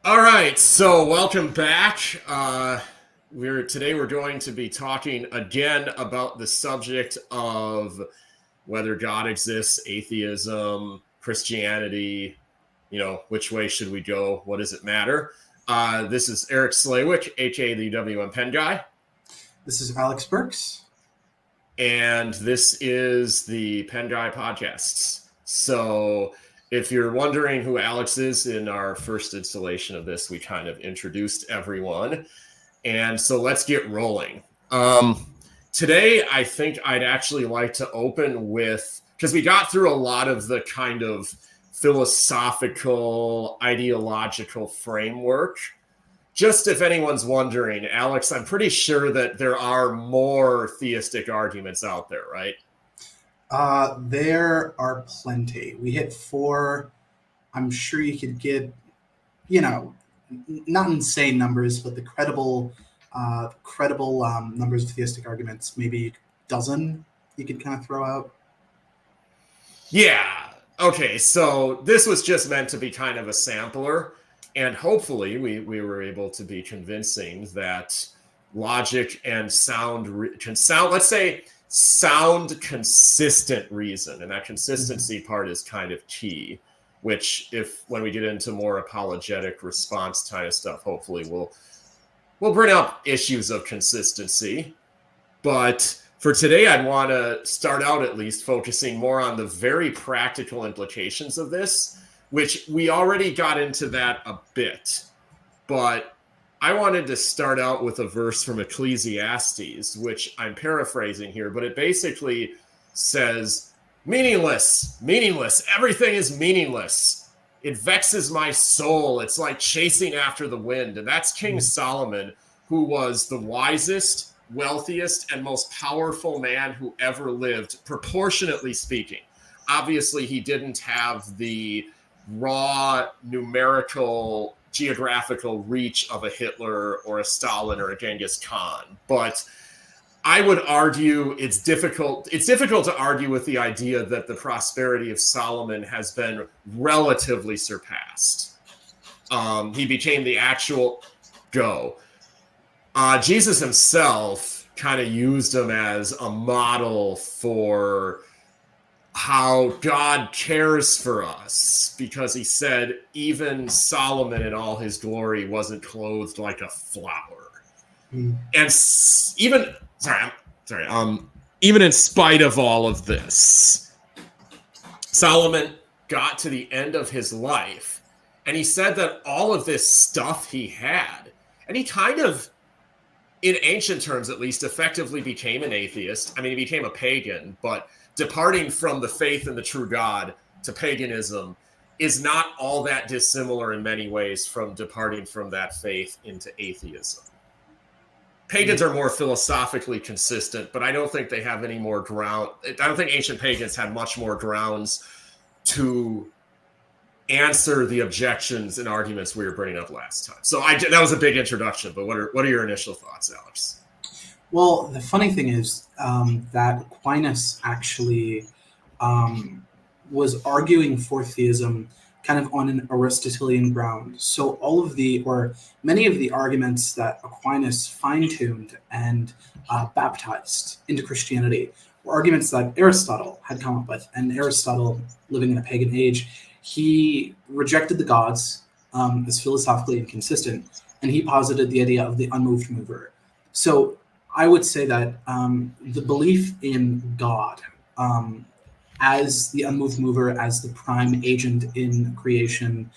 All right, so welcome back. We're going to be talking again about the subject of whether God exists, atheism, Christianity. Which way should we go? What does it matter? This is Eric Slawick, aka the WM Pen Guy, This is Alex Burks. and this is the Pen Guy Podcasts. So if you're wondering who Alex is, in our first installation of this, we kind of introduced everyone. And so let's get rolling. Today, I think I'd actually like to open with, because we got through a lot of the kind of philosophical, ideological framework. Just if anyone's wondering, Alex, I'm pretty sure that there are more theistic arguments out there, right? There are plenty. We hit 4. I'm sure you could get, not insane numbers, but the credible numbers of theistic arguments. Maybe a dozen you could kind of throw out. Yeah. Okay, so this was just meant to be kind of a sampler. And hopefully we were able to be convincing that logic and sound, let's say sound, consistent reason. And that consistency part is kind of key, which when we get into more apologetic response kind of stuff, hopefully we'll bring up issues of consistency. But for today, I'd want to start out at least focusing more on the very practical implications of this, which we already got into that a bit. But I wanted to start out with a verse from Ecclesiastes, which I'm paraphrasing here, but it basically says, meaningless, everything is meaningless. It vexes my soul. It's like chasing after the wind. And that's King Solomon, who was the wisest, wealthiest, and most powerful man who ever lived, proportionately speaking. Obviously, he didn't have the raw numerical geographical reach of a Hitler or a Stalin or a Genghis Khan, but I would argue it's difficult to argue with the idea that the prosperity of Solomon has been relatively surpassed. He became the actual Jesus himself kind of used him as a model for how God cares for us, because he said even Solomon in all his glory wasn't clothed like a flower. And even in spite of all of this, Solomon got to the end of his life and he said that all of this stuff he had, and he kind of, in ancient terms at least, effectively became an atheist. I mean, he became a pagan, but departing from the faith in the true God to paganism is not all that dissimilar in many ways from departing from that faith into atheism. Pagans are more philosophically consistent, but I don't think they have any more ground. I don't think ancient pagans had much more grounds to answer the objections and arguments we were bringing up last time. So that was a big introduction, but what are your initial thoughts, Alex? Well, the funny thing is that Aquinas actually was arguing for theism kind of on an Aristotelian ground. So many of the arguments that Aquinas fine-tuned and baptized into Christianity were arguments that Aristotle had come up with. And Aristotle, living in a pagan age, he rejected the gods as philosophically inconsistent, and he posited the idea of the unmoved mover. So I would say that the belief in God as the unmoved mover, as the prime agent in creation,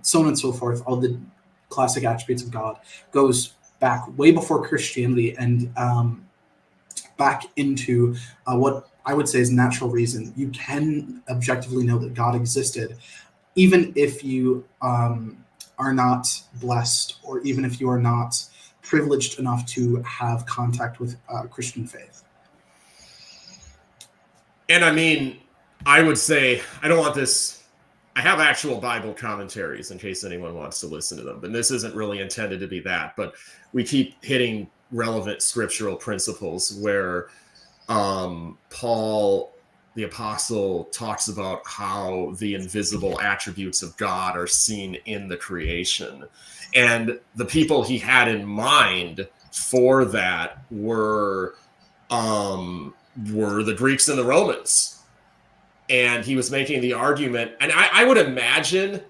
so on and so forth, all the classic attributes of God, goes back way before Christianity and back into what I would say is natural reason. You can objectively know that God existed, even if you are not blessed, or even if you are not privileged enough to have contact with Christian faith. And I mean, I would say, I don't want this, I have actual Bible commentaries in case anyone wants to listen to them, but this isn't really intended to be that, but we keep hitting relevant scriptural principles where Paul the apostle talks about how the invisible attributes of God are seen in the creation. And the people he had in mind for that were the Greeks and the Romans. And he was making the argument, and I would imagine,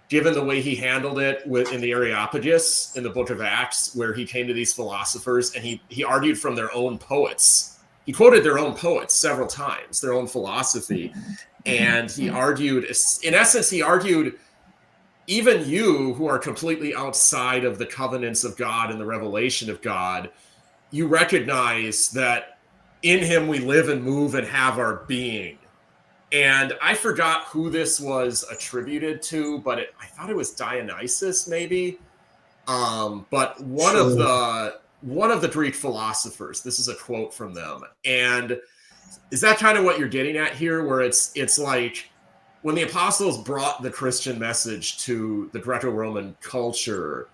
given the way he handled it in the Areopagus in the book of Acts, where he came to these philosophers and he argued from their own poets. He quoted their own poets several times, their own philosophy. And he argued, in essence, even you who are completely outside of the covenants of God and the revelation of God, you recognize that in him we live and move and have our being. And I forgot who this was attributed to, but I thought it was Dionysus, maybe. But one of the Greek philosophers. This is a quote from them. And is that kind of what you're getting at here, where it's like when the apostles brought the Christian message to the Greco-Roman culture,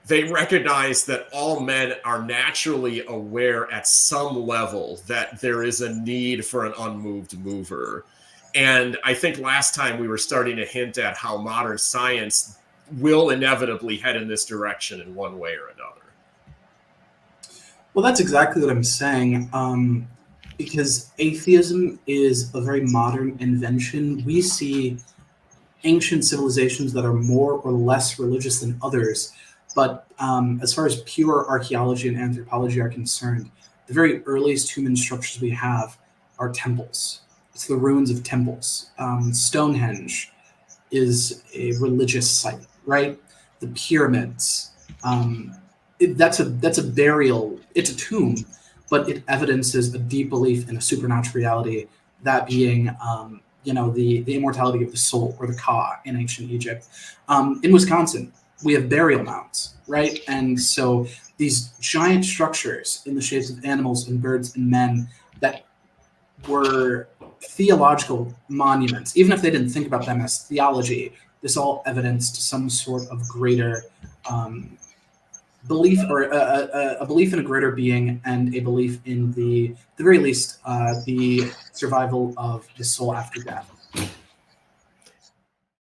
they recognized that all men are naturally aware at some level that there is a need for an unmoved mover. And I think last time we were starting to hint at how modern science will inevitably head in this direction in one way or another. Well, that's exactly what I'm saying. Because atheism is a very modern invention. We see ancient civilizations that are more or less religious than others. But as far as pure archaeology and anthropology are concerned, the very earliest human structures we have are temples. It's the ruins of temples. Stonehenge is a religious site, right? The pyramids. That's a burial. It's a tomb, but it evidences a deep belief in a supernatural reality, that being, the immortality of the soul, or the Ka in ancient Egypt. In Wisconsin, we have burial mounds, right? And so these giant structures in the shapes of animals and birds and men that were theological monuments, even if they didn't think about them as theology, this all evidenced some sort of greater belief, or a belief in a greater being, and a belief in the very least, the survival of the soul after death.